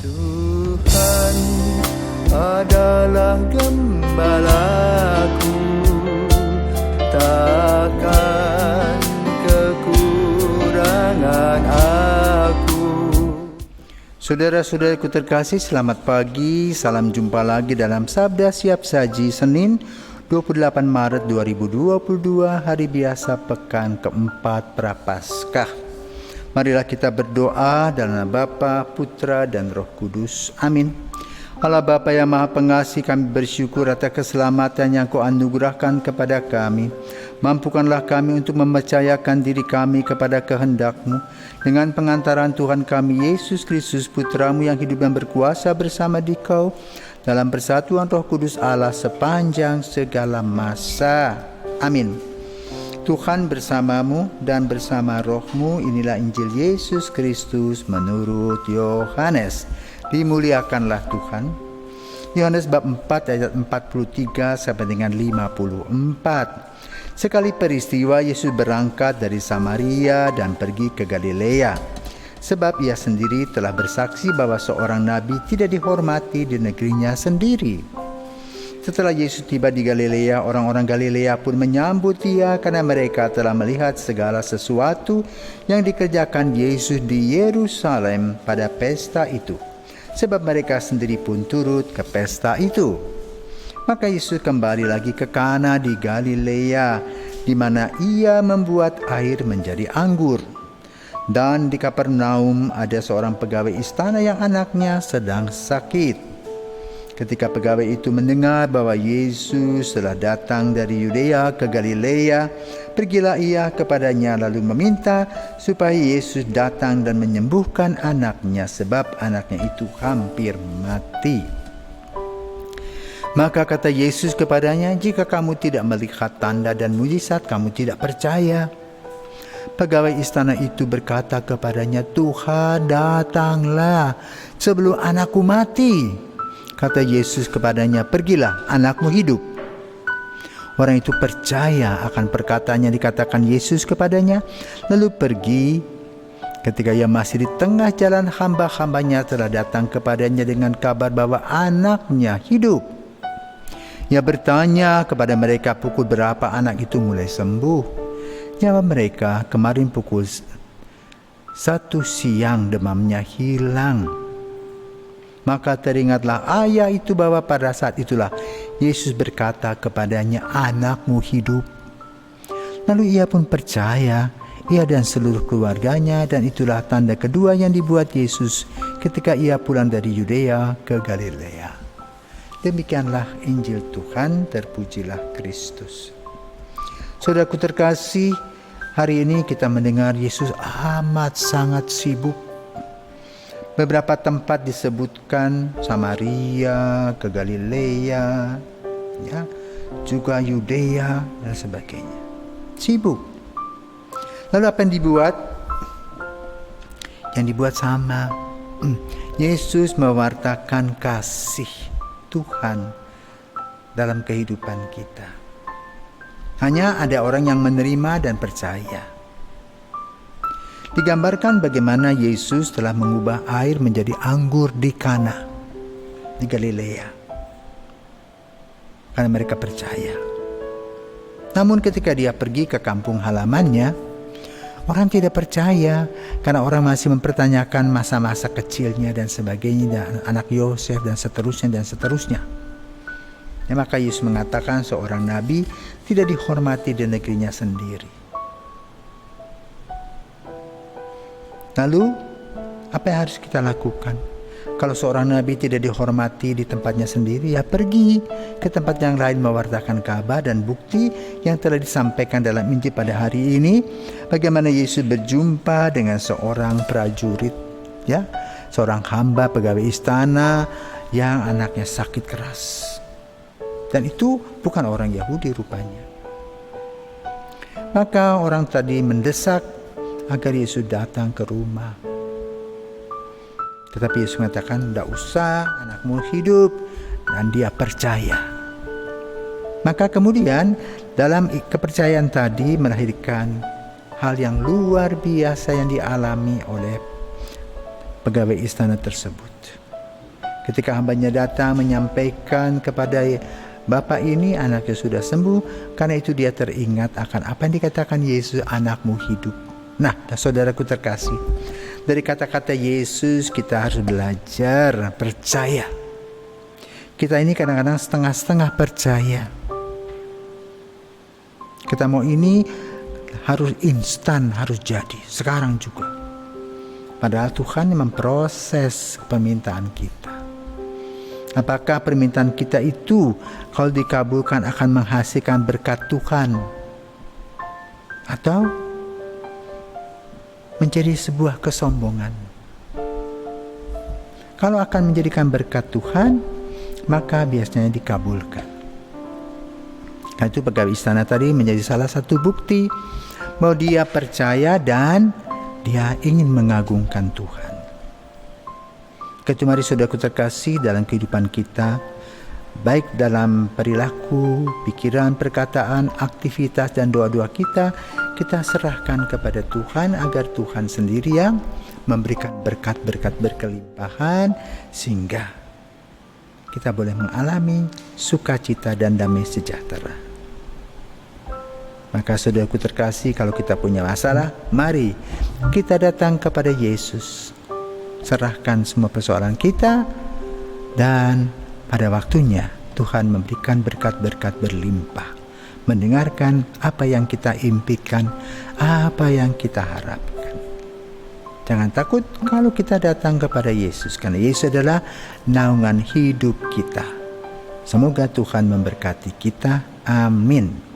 Tuhan adalah gembalaku, takkan kekurangan aku. Saudara-saudaraku terkasih, selamat pagi. Salam jumpa lagi dalam Sabda Siap Saji Senin 28 Maret 2022, hari biasa pekan keempat Prapaskah. Marilah kita berdoa dalam nama Bapa, Putra, dan Roh Kudus. Amin. Allah Bapa yang Maha Pengasih, kami bersyukur atas keselamatan yang Kau anugerahkan kepada kami. Mampukanlah kami untuk mempercayakan diri kami kepada kehendak-Mu dengan pengantaran Tuhan kami Yesus Kristus, Putra-Mu yang hidup dan berkuasa bersama di Kau dalam persatuan Roh Kudus Allah sepanjang segala masa. Amin. Tuhan bersamamu dan bersama rohmu. Inilah Injil Yesus Kristus menurut Yohanes. Dimuliakanlah Tuhan. Yohanes bab 4 ayat 43 sampai dengan 54. Sekali peristiwa Yesus berangkat dari Samaria dan pergi ke Galilea. Sebab ia sendiri telah bersaksi bahwa seorang nabi tidak dihormati di negerinya sendiri. Setelah Yesus tiba di Galilea, orang-orang Galilea pun menyambut dia karena mereka telah melihat segala sesuatu yang dikerjakan Yesus di Yerusalem pada pesta itu. Sebab mereka sendiri pun turut ke pesta itu. Maka Yesus kembali lagi ke Kana di Galilea, di mana ia membuat air menjadi anggur. Dan di Kapernaum ada seorang pegawai istana yang anaknya sedang sakit. Ketika pegawai itu mendengar bahwa Yesus telah datang dari Yudea ke Galilea, pergilah ia kepadanya lalu meminta supaya Yesus datang dan menyembuhkan anaknya, sebab anaknya itu hampir mati. Maka kata Yesus kepadanya, "Jika kamu tidak melihat tanda dan mujizat, kamu tidak percaya." Pegawai istana itu berkata kepadanya, "Tuhan, datanglah sebelum anakku mati." Kata Yesus kepadanya, "Pergilah, anakmu hidup." Orang itu percaya akan perkataan yang dikatakan Yesus kepadanya, lalu pergi. Ketika ia masih di tengah jalan, hamba-hambanya telah datang kepadanya dengan kabar bahwa anaknya hidup. Ia bertanya kepada mereka pukul berapa anak itu mulai sembuh. Jawab mereka, "Kemarin pukul 1 siang demamnya hilang." Maka teringatlah ayah itu bahwa pada saat itulah Yesus berkata kepadanya, "Anakmu hidup." Lalu ia pun percaya, ia dan seluruh keluarganya, dan itulah tanda kedua yang dibuat Yesus ketika ia pulang dari Yudea ke Galilea. Demikianlah Injil Tuhan, terpujilah Kristus. Saudaraku terkasih, hari ini kita mendengar Yesus amat sangat sibuk. Beberapa tempat disebutkan Samaria, ke Galilea, ya, juga Yudea dan sebagainya. Sibuk. Lalu apa yang dibuat? Yang dibuat sama. Yesus mewartakan kasih Tuhan dalam kehidupan kita. Hanya ada orang yang menerima dan percaya. Digambarkan bagaimana Yesus telah mengubah air menjadi anggur di Kana, di Galilea. Karena mereka percaya. Namun ketika dia pergi ke kampung halamannya, orang tidak percaya karena orang masih mempertanyakan masa-masa kecilnya dan sebagainya, dan anak Yosef dan seterusnya dan seterusnya. Ya, maka Yesus mengatakan seorang nabi tidak dihormati di negerinya sendiri. Lalu, apa yang harus kita lakukan? Kalau seorang nabi tidak dihormati di tempatnya sendiri, ya pergi ke tempat yang lain mewartakan kabar. Dan bukti yang telah disampaikan dalam Injil pada hari ini, bagaimana Yesus berjumpa dengan seorang prajurit, ya, seorang hamba pegawai istana yang anaknya sakit keras. Dan itu bukan orang Yahudi rupanya. Maka orang tadi mendesak agar Yesus datang ke rumah. Tetapi Yesus mengatakan, "Tidak usah, anakmu hidup." Dan dia percaya. Maka kemudian dalam kepercayaan tadi melahirkan hal yang luar biasa yang dialami oleh pegawai istana tersebut. Ketika hambanya datang menyampaikan kepada bapak ini anaknya sudah sembuh, karena itu dia teringat akan apa yang dikatakan Yesus, anakmu hidup. Nah, saudaraku terkasih, dari kata-kata Yesus kita harus belajar percaya. Kita ini kadang-kadang setengah-setengah percaya. Kita mau ini harus instan, harus jadi sekarang juga. Padahal Tuhan yang memproses permintaan kita. Apakah permintaan kita itu kalau dikabulkan akan menghasilkan berkat Tuhan, atau menjadi sebuah kesombongan? Kalau akan menjadikan berkat Tuhan, maka biasanya dikabulkan. Karena itu pegawai istana tadi menjadi salah satu bukti bahwa dia percaya dan dia ingin mengagungkan Tuhan. Mari saudaraku terkasih, dalam kehidupan kita, baik dalam perilaku, pikiran, perkataan, aktivitas dan doa-doa kita serahkan kepada Tuhan agar Tuhan sendiri yang memberikan berkat-berkat berkelimpahan sehingga kita boleh mengalami sukacita dan damai sejahtera. Maka saudaraku terkasih, kalau kita punya masalah, mari kita datang kepada Yesus. Serahkan semua persoalan kita, dan pada waktunya Tuhan memberikan berkat-berkat berlimpah. Mendengarkan apa yang kita impikan, apa yang kita harapkan. Jangan takut kalau kita datang kepada Yesus, karena Yesus adalah naungan hidup kita. Semoga Tuhan memberkati kita. Amin.